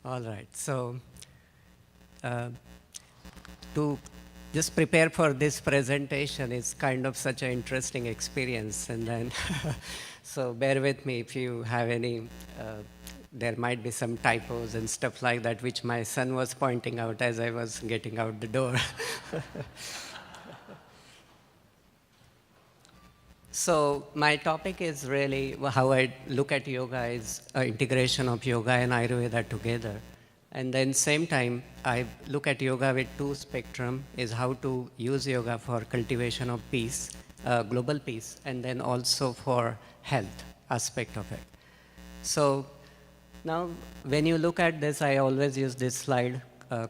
All right. So, uh, to just prepare for this presentation is kind of such an interesting experience. And then, so bear with me if you have any, there might be some typos and stuff like that, which my son was pointing out as I was getting out the door. So my topic is really how I look at yoga is integration of yoga and Ayurveda together. And then same time, I look at yoga with two spectrum, is how to use yoga for cultivation of peace, global peace, and then also for health aspect of it. So now, when you look at this, I always use this slide,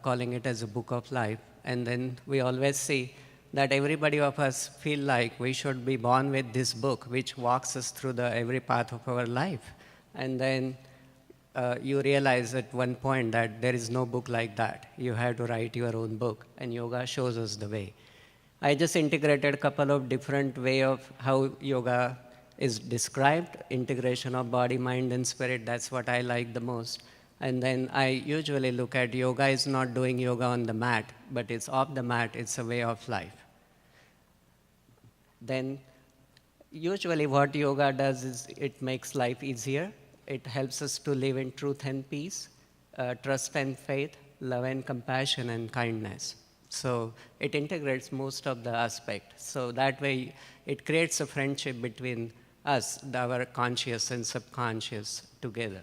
calling it as a book of life. And then we always see that everybody of us feel like we should be born with this book, which walks us through the every path of our life. And then you realize at one point that there is no book like that. You have to write your own book, and yoga shows us the way. I just integrated a couple of different way of how yoga is described, integration of body, mind, and spirit. That's what I like the most. And then I usually look at yoga is not doing yoga on the mat, but it's off the mat, it's a way of life. Then usually what yoga does is it makes life easier. It helps us to live in truth and peace, trust and faith, love and compassion and kindness. So it integrates most of the aspects. So that way it creates a friendship between us, our conscious and subconscious together.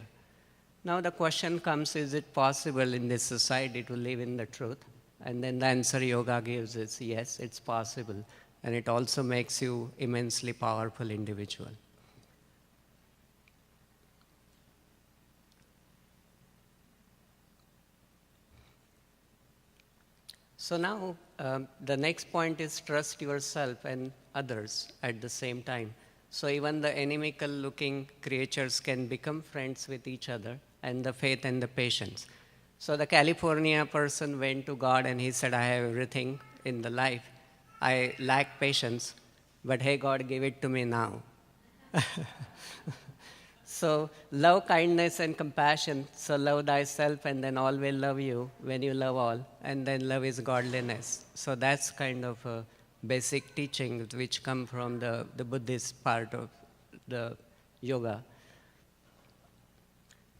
Now the question comes, is it possible in this society to live in the truth? And then the answer yoga gives is yes, it's possible. And it also makes you immensely powerful individual. So now the next point is trust yourself and others at the same time. So even the inimical looking creatures can become friends with each other, and the faith and the patience. So the California person went to God and he said, I have everything in the life. I lack patience, but hey, God, give it to me now. So love, kindness, and compassion. So love thyself, and then all will love you when you love all. And then love is godliness. So that's kind of a basic teaching which come from the Buddhist part of the yoga.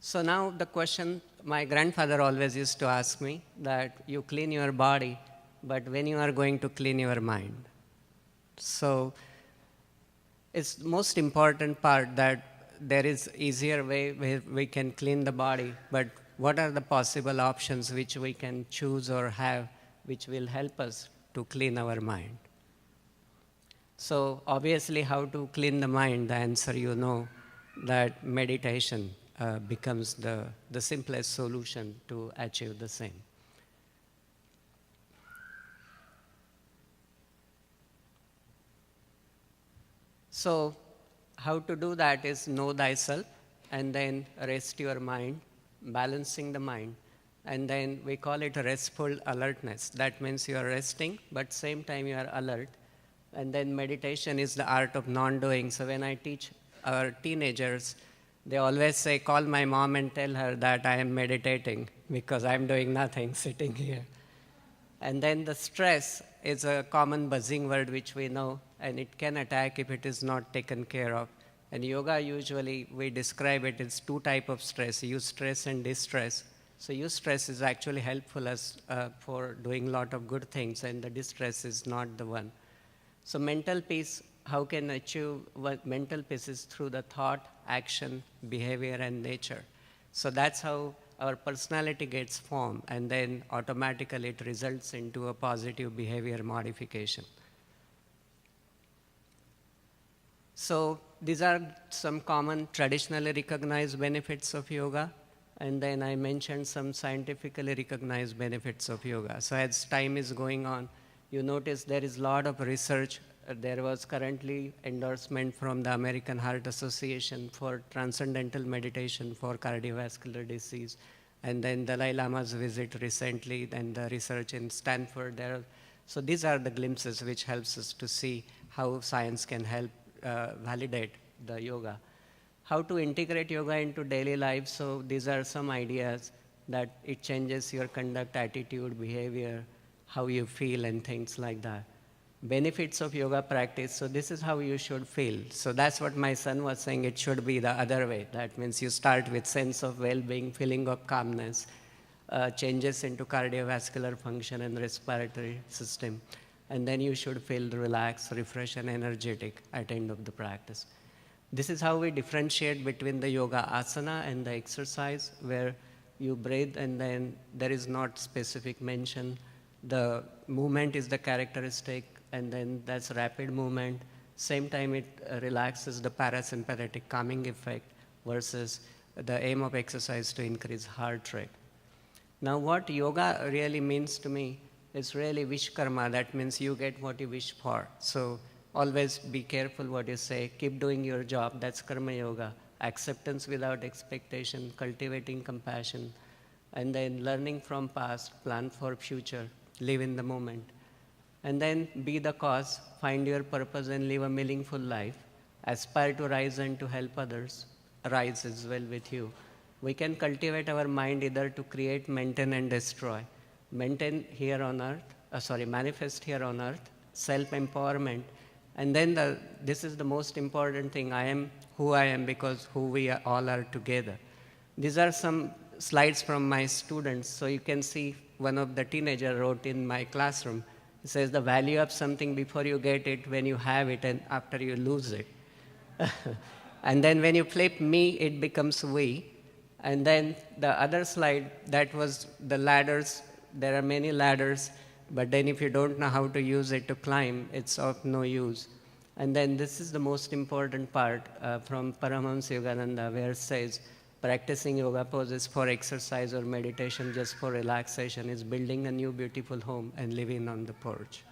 So now the question my grandfather always used to ask me that you clean your body, but when you are going to clean your mind. So it's most important part that there is easier way where we can clean the body, but what are the possible options which we can choose or have which will help us to clean our mind? So obviously how to clean the mind, the answer you know, that meditation becomes the simplest solution to achieve the same. So how to do that is know thyself, and then rest your mind, balancing the mind, and then we call it restful alertness. That means you are resting, but same time you are alert. And then meditation is the art of non-doing. So when I teach our teenagers, they always say, call my mom and tell her that I am meditating because I'm doing nothing sitting here. And then the stress is a common buzzing word which we know, and it can attack if it is not taken care of. And yoga usually, we describe it as two types of stress, eustress and distress. So eustress is actually helpful us for doing a lot of good things, and the distress is not the one. So mental peace, how can achieve mental peace is through the thought, action, behavior, and nature. So that's how our personality gets formed, and then automatically it results into a positive behavior modification. So these are some common traditionally recognized benefits of yoga, and then I mentioned some scientifically recognized benefits of yoga. So as time is going on, you notice there is a lot of research. There was currently endorsement from the American Heart Association for transcendental meditation for cardiovascular disease. And then Dalai Lama's visit recently, and the research in Stanford. So these are the glimpses which helps us to see how science can help validate the yoga. How to integrate yoga into daily life. So these are some ideas. that it changes your conduct, attitude, behavior, how you feel, and things like that. Benefits of yoga practice, so this is how you should feel. So that's what my son was saying, it should be the other way. That means you start with sense of well-being, feeling of calmness, changes into cardiovascular function and respiratory system. And then you should feel relaxed, refreshed, and energetic at the end of the practice. This is how we differentiate between the yoga asana and the exercise, where you breathe and then there is not specific mention. The movement is the characteristic, and then that's rapid movement. Same time it relaxes the parasympathetic calming effect versus the aim of exercise to increase heart rate. Now what yoga really means to me is really vishkarma. That means you get what you wish for. So always be careful what you say. Keep doing your job. That's karma yoga. Acceptance without expectation, cultivating compassion, and then learning from past, plan for future, live in the moment. And then be the cause, find your purpose and live a meaningful life. Aspire to rise and to help others rise as well with you. We can cultivate our mind either to create, maintain, and destroy. Maintain here on earth, manifest here on earth, self-empowerment. And then this is the most important thing, I am who I am because who we all are together. These are some slides from my students. So you can see one of the teenager wrote in my classroom. It says the value of something before you get it, when you have it, and after you lose it. And then when you flip me, it becomes we. And then the other slide, that was the ladders. There are many ladders, but then if you don't know how to use it to climb, it's of no use. And then this is the most important part from Paramahansa Yogananda, where it says, practicing yoga poses for exercise or meditation just for relaxation is building a new beautiful home and living on the porch.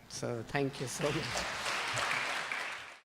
So thank you so much.